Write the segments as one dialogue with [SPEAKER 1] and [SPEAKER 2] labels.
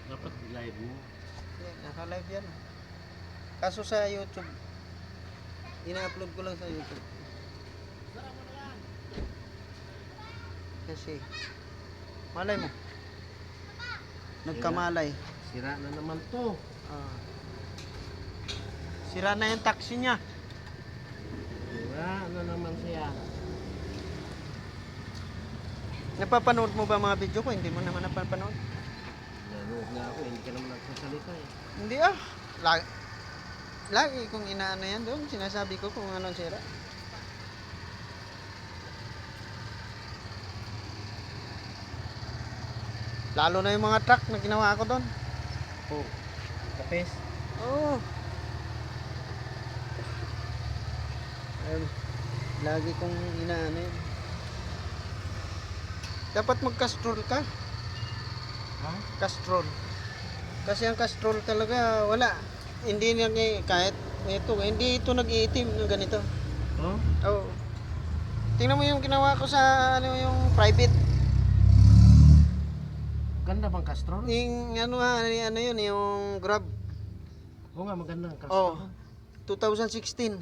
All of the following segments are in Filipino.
[SPEAKER 1] Dapat live mo.
[SPEAKER 2] Naka-live yan. Kaso sa YouTube, ina-upload ko lang sa YouTube. Kasi, malay mo. Nagkamalay.
[SPEAKER 1] Sira na naman to.
[SPEAKER 2] Ah. Sira na yung taxi niya.
[SPEAKER 1] Sira na naman siya.
[SPEAKER 2] Napapanood mo ba mga video ko? Hindi mo naman napapanood.
[SPEAKER 1] Nanood na ako, hindi ka naman nagsasalita eh.
[SPEAKER 2] Hindi lagi kung inaano yan doon, sinasabi ko kung anong sira. Lalo na yung mga truck na ginawa ko doon.
[SPEAKER 1] Oh, kapes.
[SPEAKER 2] Oo. Lagi kong inaano yun. Dapat mag-castrol ka.
[SPEAKER 1] Ha?
[SPEAKER 2] Castrol. Kasi ang castrol talaga wala. Hindi na kahit ito, hindi ito nag-iitim ng ganito.
[SPEAKER 1] Oh?
[SPEAKER 2] Oo. Tingnan mo yung ginawa ko sa ano yung private.
[SPEAKER 1] Ganda bang Castrol?
[SPEAKER 2] Yung ano yun, yung Grab.
[SPEAKER 1] Oo nga, maganda ang
[SPEAKER 2] Oh,
[SPEAKER 1] Castrol.
[SPEAKER 2] 2016.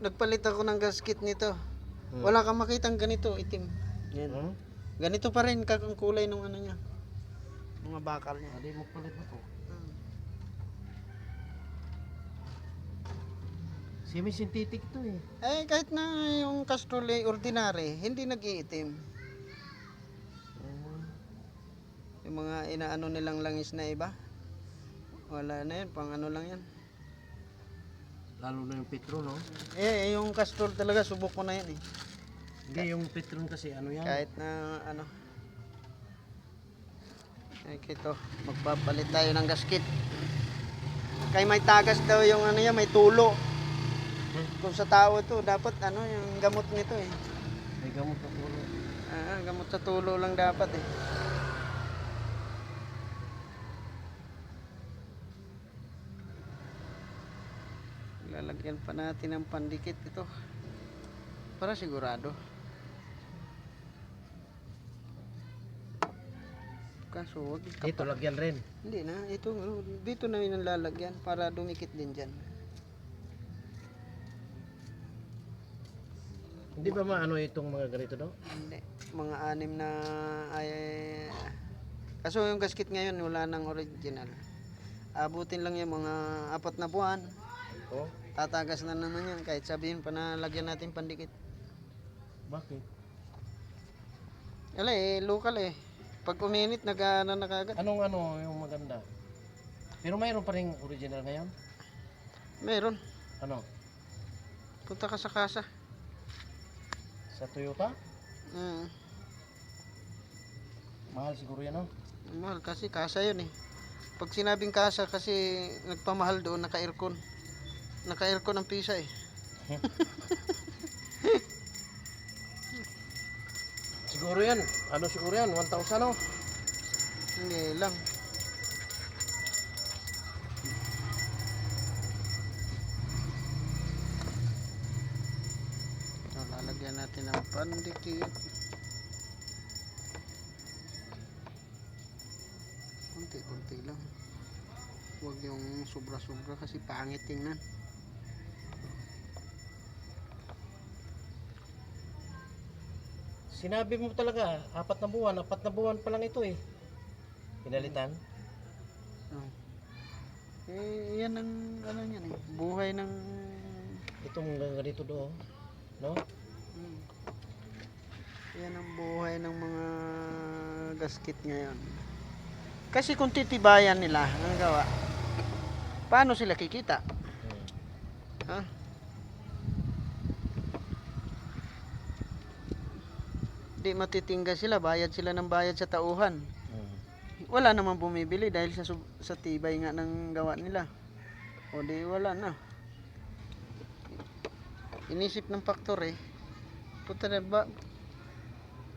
[SPEAKER 2] Nagpalit ako ng gasket nito.
[SPEAKER 1] Hmm.
[SPEAKER 2] Wala kang makitang ganito, itim. Yan.
[SPEAKER 1] Hmm?
[SPEAKER 2] Ganito pa rin ang kulay ng ano niya. Mga bakal niya.
[SPEAKER 1] Hindi mo palit mo to. Semi-synthetic to eh.
[SPEAKER 2] Eh kahit na yung Castrol ay ordinary, hindi nag-iitim. Yung mga inaano nilang langis na iba. Wala na yan, pang ano lang yan.
[SPEAKER 1] Lalo na yung Petron, no?
[SPEAKER 2] Yung Castrol talaga, subok ko na yan eh.
[SPEAKER 1] Hindi, yung Petron kasi ano yan?
[SPEAKER 2] Kahit na ano. Ito, magpapalit tayo ng gasket. Kaya may tagas daw yung ano yan, may tulo. Kung sa tao to, dapat ano, yung gamot nito eh.
[SPEAKER 1] May gamot na tulo.
[SPEAKER 2] Gamot sa tulo lang dapat eh. Lalagyan pa natin ng pandikit ito. Para sigurado. Kaso wag
[SPEAKER 1] Dito, lagyan rin.
[SPEAKER 2] Hindi na, ito dito na yun ang lalagyan para dumikit din dyan.
[SPEAKER 1] Hindi ba maano itong mga ganito, no?
[SPEAKER 2] Hindi, mga 6 na ay kaso yung gasket ngayon wala nang original. Abutin lang yung mga 4 na buwan.
[SPEAKER 1] Oh?
[SPEAKER 2] Tatagas na naman yan kahit sabihin pa na lagyan natin pandikit.
[SPEAKER 1] Bakit?
[SPEAKER 2] Wala local eh. Pag uminit na kagad.
[SPEAKER 1] Anong ano yung maganda? Pero mayroon pa rin original ngayon?
[SPEAKER 2] Meron.
[SPEAKER 1] Ano?
[SPEAKER 2] Punta ka sa kasa.
[SPEAKER 1] Sa Toyota?
[SPEAKER 2] Mm.
[SPEAKER 1] Mahal siguro yan, no?
[SPEAKER 2] Mahal kasi kasa yun eh. Pag sinabing kasa kasi nagpamahal doon, naka-aircon. Naka-aircon ang pisa eh.
[SPEAKER 1] Siguro yan. Ano siguro yan? 1,000, no?
[SPEAKER 2] Hindi lang. So, lalagyan natin ng pandikit. Kunti-kunti lang. Huwag yung sobra-sobra kasi pangit tingnan.
[SPEAKER 1] Sinabi mo talaga, 4 na buwan. 4 na buwan pa lang ito eh. Pinalitan?
[SPEAKER 2] Oh. Yan ang ano yan eh. Buhay ng
[SPEAKER 1] Itong ganito doon. No?
[SPEAKER 2] yan ang buhay ng mga gasket ngayon. Kasi kung titibayan nila ang gawa, paano sila kikita? Ha? Di matitingga sila, bayad sila ng bayad sa tauhan. Wala namang bumibili dahil sa tibay nga ng gawa nila. O di wala na. Inisip ng factory, punta na ba,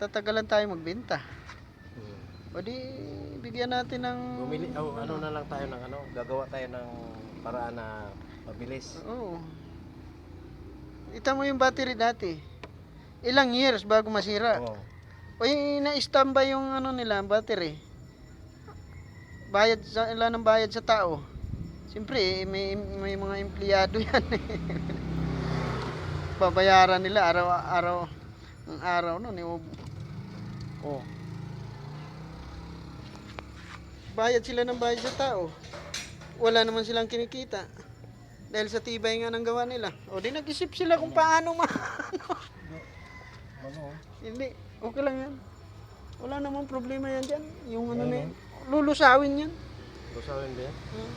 [SPEAKER 2] tatagalan tayo magbenta. O di bigyan natin ng
[SPEAKER 1] Bumili, ano na lang tayo ng ano, gagawa tayo ng paraan na mabilis.
[SPEAKER 2] Oo. Ita mo yung battery dati. Ilang years bago masira.
[SPEAKER 1] Oo.
[SPEAKER 2] Uy, na-standby yung ano nila, battery. Bayad ng sa tao. Siyempre, may mga empleyado yan. Babayaran nila araw-araw. Ang araw nun, oh. Bayad sila ng bayad sa tao. Wala naman silang kinikita. Dahil sa tibay nga ng gawa nila. O di nag-isip sila kung paano
[SPEAKER 1] Ano?
[SPEAKER 2] Hindi, okay lang yan. Wala namang problema yan dyan. Yung ano na yan. Lulusawin yan.
[SPEAKER 1] Lusawin ba yan?
[SPEAKER 2] Hmm.